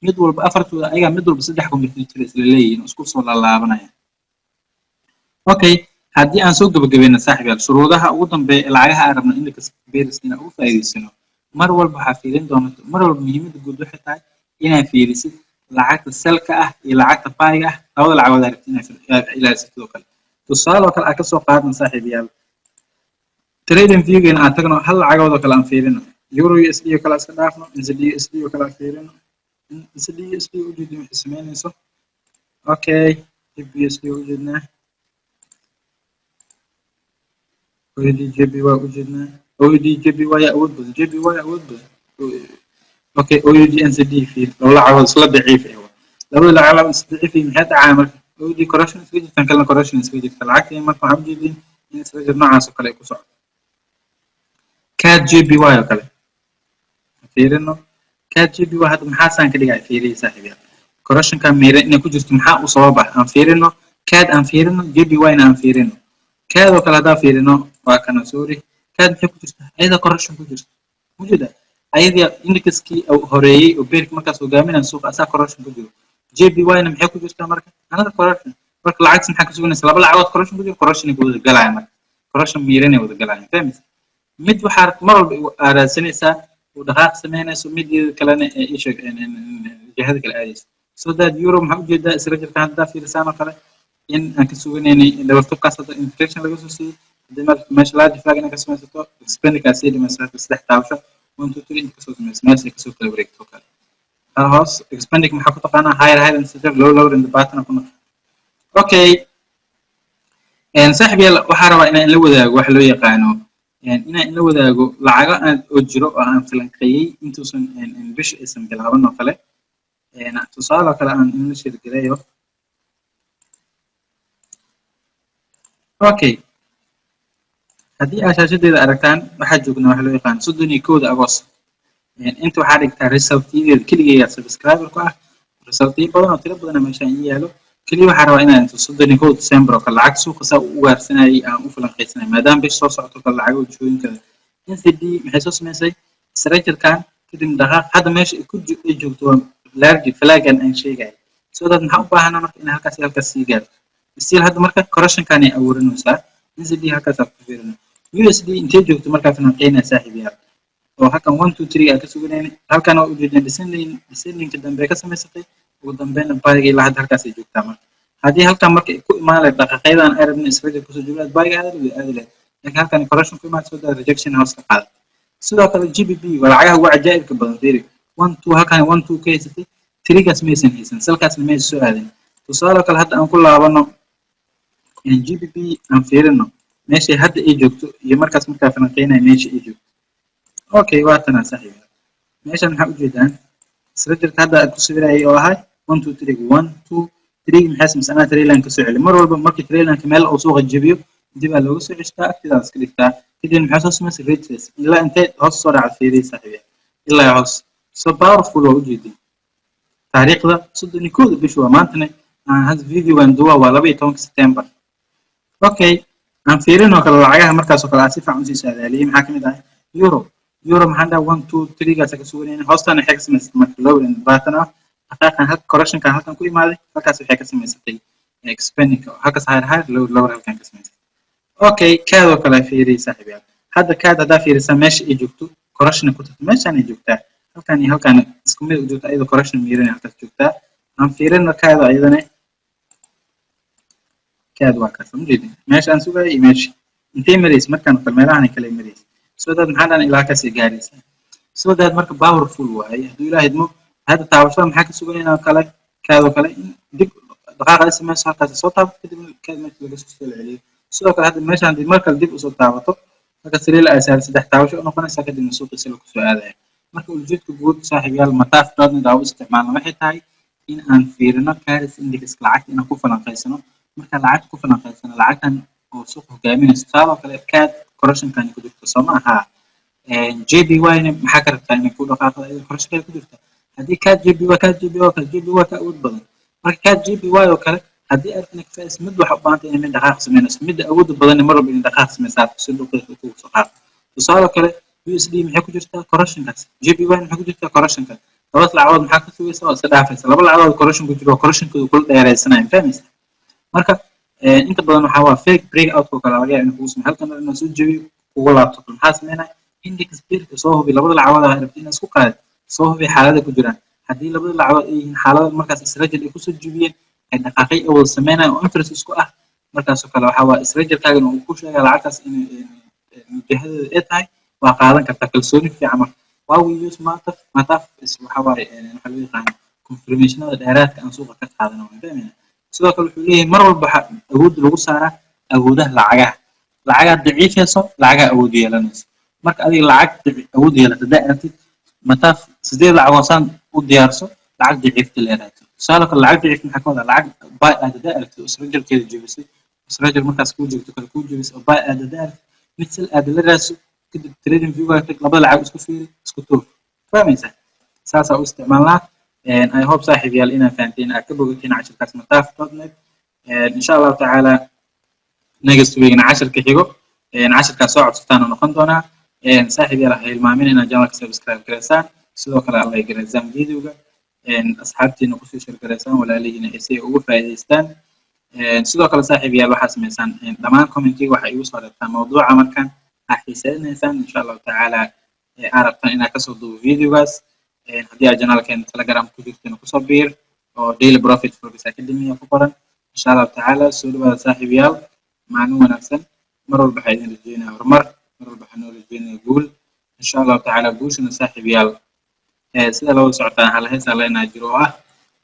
mid walba afartooda ayaga mid walba saddex competitors la leeyihiin isku soo laalaabanaya okay haddii aan soo gabagabayno saaxiibayaal shuruudaha ugu dambeeya ee lacagaha aan rabno index bears inaan ugu faa'iidaysano mar walba waxaa fiirin doonto mar walba muhiimadda guud waxay tahay inaad fiirisid lacagta selka ah iyo lacagta buyga ah labada lacagood aragti inaad ilaalisid sidoo kale tusaale oo kale aan kasoo qaadno saaxiibayaal trading viewgeena aan tagno hal lacagood oo kale aan fiirino euro USD oo kale iska dhaafno NZD USD oo kale aan fiirino NZD USD ujeedin waxay sameynayso okay USD ujeednaa OD JBY ujeednaa OD JBY awood badan JBY awood badan okay OD NZD fiir laba lacagood isla daciif ah labada lacagood isla daciif ah maxay dhacaa marka OD correction isla jirta kalena correction isla jirta lacagta marka waxaan ujeedin in isla jir noocaas oo kale ku socdo CAD JBY oo kale fiirino CAD JBY hadda maxaa saan ka dhigay fiiriye saaxiibayaal correction ka meera inay ku jirto maxaa u sabab ah aan fiirino CAD aan fiirino JBY na aan fiirino CAD oo kale hadaa fiirino waa kana sorry CAD maxay ku jirtaa ayada correction ku jirta mujida ayada indexkii horeeyay oo beerka markaas hogaaminaya suuqa asaa correction ku jiro JBY na maxay ku jirtaa marka another correction marka lacagta maxaa ka suganaysa laba lacagood correction ku jiro correction ay wada galayaan marka correction miiranay wada galayaan fahmaysa mid waxaa mar walba aaraasanaysaa uu dhaqaaq sameynayso mid kalena isha jihada kale aadayso so that euro maxaa ujeedaa isla jirka haddaa fiirisaan oo kale in aan ka suganaynay dabartubkaas hadda inflation laga soo siiyey haddii marka meesha large flag inay ka samaysato expendikaas ay dhimayso hadda saddex taabasho 1 2 3 inta kasoo samayso meesha kasoo kala wareegto oo kale hoos expendic maxaa ku taqaanaa higher higher and center low lower in the bottom ku noqon okay saaxiibayaal waxaa rabaa inaan la wadaago waxa loo yaqaano inaan la wadaago lacago aan oo jiro oo aan falanqeeyey intuusan bisha aysan bilaaban oo kale tusaale oo kale aan in la sheergareeyo okay haddii aad shaashadeeda aragtaan waxaa joognaa waxa loo yaqaan 31 Agost inta waxaa dhigtaa resultigeeda keligeeyaa subscriber ku ah resultiyo badan oo tiro badan meeshaan ii yaalo keliya waxaa rabaa inaan inta 31 December oo kale lacag suuqa saa u ugaarsanayay aan u falanqeysanay maadaama bish soo socoto kale lacag oo jooyinkada NZD maxay soo samaysay structure-kan kadib dhaqaaq hadda meesha ay joogto waa large flag-an aan sheegay so that maxaa u baahanaa marka in halkaas sii gaarto still hadda marka correction-kan ay abuuranaysaa NZD halkaas aad ku fiirino USD intee joogto markaa falanqeynaya saaxiibayaal oo halkan 1 2 3 aan ka suganayna halkan oo ujeedin descending dambe ka samaysatay ugu dambeyn buyga ilaa hadda halkaas ay joogtaa marka haddii halkan marka ku imaan lahayd dhaqaaqaydaan arabna isfajir kusoo joogaad buyga aad laakiin halkan correction ku imaan soo daa rejection hoos ka qaada sidoo kale GBP waa lacagaha ugu cajaa'ibka badan fiiri 1 2 halkan 1 2 ka haysatay 3 gaas maysan haysan salkaasna maysan soo aadin tusaale kale hadda aan ku laabano in GBP aan fiirino meesha hadda ay joogto iyo markaas markaa falanqeynaya meesha ay joogto okay waa tan saaxiib meeshan waxa ujeedaan isla jirka hadda aad ku sawirayay oo ahay 1 2 3 1 2 3 maxay sameysanaa trailer ka soo celi mar walba markii trailer ka meel uu soo qajibiyo dib baa looga soo cestaa agtidaas iska dhigtaa kadib maxay soo sameysay retrace ilaa intee hoos soo dhacay fiiriye saaxiib ilaa hoos so powerful waa ujeedin taariikhda 31 bisha waa maantana had video aan duwa waa 12 September okay aan fiirino kala lacagaha markaas oo kale si fiican u sii saadaaliyay maxaa kamid ah euro maxaa dhaa 1 2 3 gaas ka suganayna hoostana waxay ka samaysatay marka low in baatan ah dhaqaaqan halka correction kan halkan ku imaaday halkaas waxay ka samaysatay expanding halkaas higher lower halkan ka samaysan okay kaadoo kale fiiri saaxiib yaal hadda kaad haddaa fiirisa meesha ay joogto correction ku tahay meeshaan ay joogtaa halkan iyo halkan isku mid u joogtaa iyadoo correction miiran halkaas joogtaa aan fiirino kaada iyadana kaad waa kaas mujidi meeshaan sugay image intee maraysa markaan meelahan kale maraysa soo dad maxaa dhan ilaa ka sii gaaraysa soo dad marka powerful waaye haduu ilaahay idmo hadda taabashada maxaa ka sugaynaa kale kaadoo kale dib dhaqaaqa SMS halkaas soo taabato kadib kaad meesha laga soo celiyo sidoo kale hadda meeshaan dib marka dib u soo taabato marka sariil ay saar saddex taabasho noqonaysa kadib suuqiisa lagu soo aadayo marka ujeedka guud saaxiibayaal mataaf doodna daawo isticmaalna waxay tahay in aan fiirino carries index lacagta inaan ku falanqeysano marka lacag ku falanqeysano lacagtan oo suuq hogaaminaysa sidoo kale kaad correction kan ku jirto soo ma aha JPY maxaa ka rabtaa inay ku dhaqaaqdo correction ku jirto haddii kaad JPY ka awood badan marka kaad JPY oo kale haddii aad inay faa'iis mid waxa u baahan tahay inay dhaqaaq sameynayso mid awood badan mar walba inay dhaqaaq sameysaa si dhuqeeyo ku soo qaado tusaale kale USD maxay ku jirtaa correction kaas JPY maxay ku jirtaa correction kaas labada lacagood maxaa ka sugaysaa oo sadafaysa laba lacagood correction ku jiro correction ku kula dheeraysanayaan fahmaysa marka inta badan waxa waa fake break out oo kale laga yaabaa inuu sameeyo halkan inuu soo jabiyo ugu laabto maxaa sameynaa index speed soo hubi labada lacagood ay rabtiin inay isku qaad soo hubi xaaladda ku jiraan haddii labada lacagood ay yihiin xaalada markaas israjil ay ku soo jabiyeen ay dhaqaaqay awood sameynayaan oo interest isku ah markaas oo kale waxa waa israjilkaaga inuu ku sheegay lacagtaas in mujaahadada ay tahay waa qaadan kartaa kalsooni fiican marka waa we use mataaf waxa waaye waxa loo yaqaan confirmationada dheeraadka aan suuqa ka qaadano fahmayna sidoo kale wuxuu leeyahay mar walba awood lagu saaraa awoodaha lacagaha daciifayso lacagaha awood yeelanayso marka adiga lacag awood yeelata da'atid mataaf sidee lacagoosan u diyaarso lacag daciifta leedahay tusaale kale lacag daciif maxaa ka wada lacag buy aad da'atid israjilkeeda jebisay israjil markaas ku joogto kale ku jebisay buy aad da'atid mid sil aad la raaso kadib trading view ga tag labada lacag isku fiiri isku tuur fahmaysa saasa u isticmaalnaa I hope saaxiib yaal inaan fahanteen aad ka bogatiin casharkaas mataaf.net insha Allah taala next week casharka xigo casharkaas soo codsataan oo noqon doona saaxiib yaal ha hilmaamin inaad channelka subscribe gareysaan sidoo kale alla gareysaan videoga asxaabtiina ku soo share gareysaan walaalihiina ay si ugu faa'iideystaan sidoo kale saaxiib yaal waxaa sameysaan dhammaan commentiga waxa igu soo reebtaan mawduuca markan xiisaynaysaan insha Allah taala arabtan inaad ka soo duubo videogaas haddii aad channelkeena telegram ku jirteen ku soo biir oo daily profit focus academy ku qoran insha Allah taala soo dhawaada saaxiib yaal maalin wanaagsan mar walba waxaan idin rajeynayaa horumar mar walba waxaan rajeynayaa guul insha Allah taala guushana saaxiib yaal sida loo socotaan hal hees leenaa jiro ah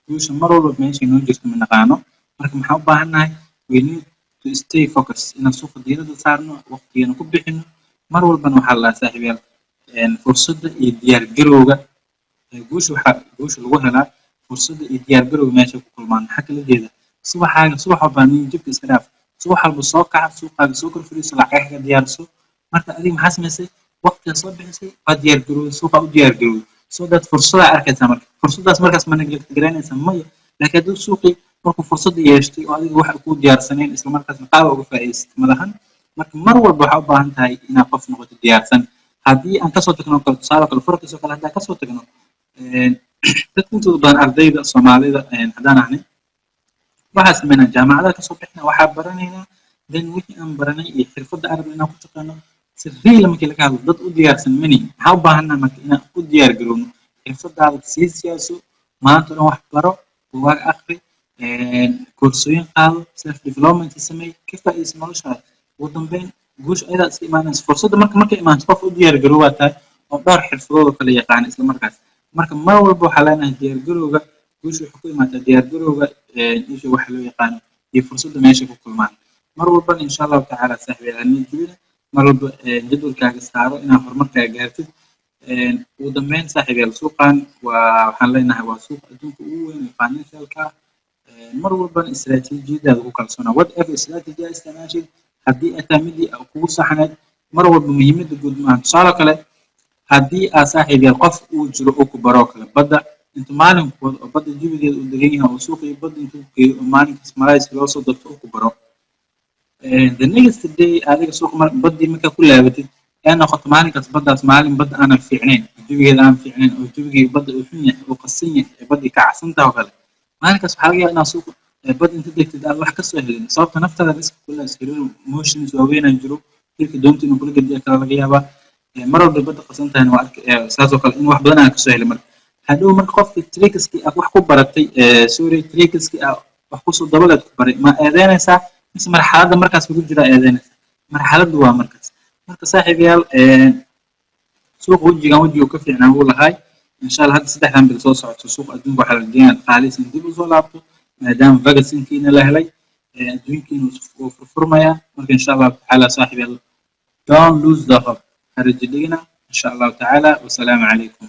guusha mar walba meesha inoo jirto ma naqaano marka maxaa u baahannahay we need to stay focused inaan suuqa diiradda saarno waqtigeena ku bixino mar walbana waxaa la saaxiib yaal fursadda iyo diyaar garowga guusha lagu helaa fursadda iyo diyaar garowga meesha ku kulmaan maxaa kala jeeda subax walba nin jibka iska dhaaf subax walba soo kaca suuqaaga soo korfuriso lacagaha diyaarso marka adiga maxaa samaysay waqtiga soo bixisay waa diyaar garowday suuqa u diyaar garowday soo dad fursada arkaysa marka fursadaas markaas ma neglect garanaysa maya laakiin haddii suuqii markuu fursad yeeshtay oo adiga waxa ku diyaarsanayn isla markaasna qaab uga faa'iidaysatay madahan marka mar walba waxaa u baahan tahay inaad qof noqoto diyaarsan haddii aan kasoo tagno kale tusaale kale furkiisoo kale haddaan kasoo tagno dadka intooda badan ardayda soomaalida haddaan ahnay waxaa sameynaa jaamacadaha kasoo bixina waxaa baranaynaa then wixii aan baranay iyo xirfadda arabna inaan ku shaqeyno si real markii laga hadlo dad u diyaarsan mani maxaa u baahanaa marka inaan u diyaar garowno xirfadaada sii siyaaso maanta dhan wax baro buugaag akhri koorsooyin qaado self development sameey ka faa'iidayso noloshaada ugu dambeyn guusha ayadaa iska imaanaysa fursadda marka imaanto qof u diyaar garoowaa tahay oo dhowr xirfadooda kala yaqaan isla markaas marka mar walba waxaa leenahay diyaar garowga guusha waxay ku imaataa diyaar garowga isha waxa loo yaqaano iyo fursadda meesha ku kulmaan mar walbana insha allahu tacaala saaxiib yaal jibina mar walba jadwalkaaga saaro inaad horumarkaaga gaartid ugu dambeyn saaxiib yaal suuqan waxaan leenahay waa suuq adduunka ugu weyn ee financialka mar walbana istaraatiijiyadaada ku kalsoonaa whatever strategy aad isticmaashid haddii ay tahay midii kugu saxneed mar walba muhiimadda guud maaha tusaale kale haddii aad saaxiib yaal qof uu jiro uu ku baroo kale badda inta maalinkood oo badda jawigeeda uu degan yahay oo suuqa iyo badda intuu geeyo oo maalinkaas malaysia loo soo darto uu ku baro the next day adiga suuqa baddii markaa ku laabatid ee noqoto maalinkaas baddaas maalin badda aanan fiicnayn jawigeeda aan fiicnayn oo jawigii badda uu xun yahay oo qasan yahay ee baddii ka cacsan tahay oo kale maalinkaas waxaa laga yaabaa inaad suuqa bad inta degtid aad wax ka soo helin sababta naftada risk kula iskirin motions waaweyn aan jiro hilka doonta inuu kula gediya kala laga yaabaa mar walba badda qasantahay waa arki saas oo kale in wax badan aan ka soo helin marka hadhow marka qofka tricks-ki aad wax ku baratay sorry tricks-ki aad wax ku soo dabaleed ku baray ma eedeynaysaa mise marxaladda markaas ugu jira eedeynaysaa marxaladdu waa markaas marka saaxiibayaal suuqa wejiga ka fiicnaa uu lahay insha Allah hadda saddexdan bil soo socoto suuqa adduunka waxaa la rajeynayaa dhaqaalihiisa dib u soo laabto maadaama vaccine-kiina la helay adduunkiina uu furfurmaya marka insha Allah tacaala saaxiibayaal don't lose the hope harajidhigina insha Allah tacaala wasalaamu calaykum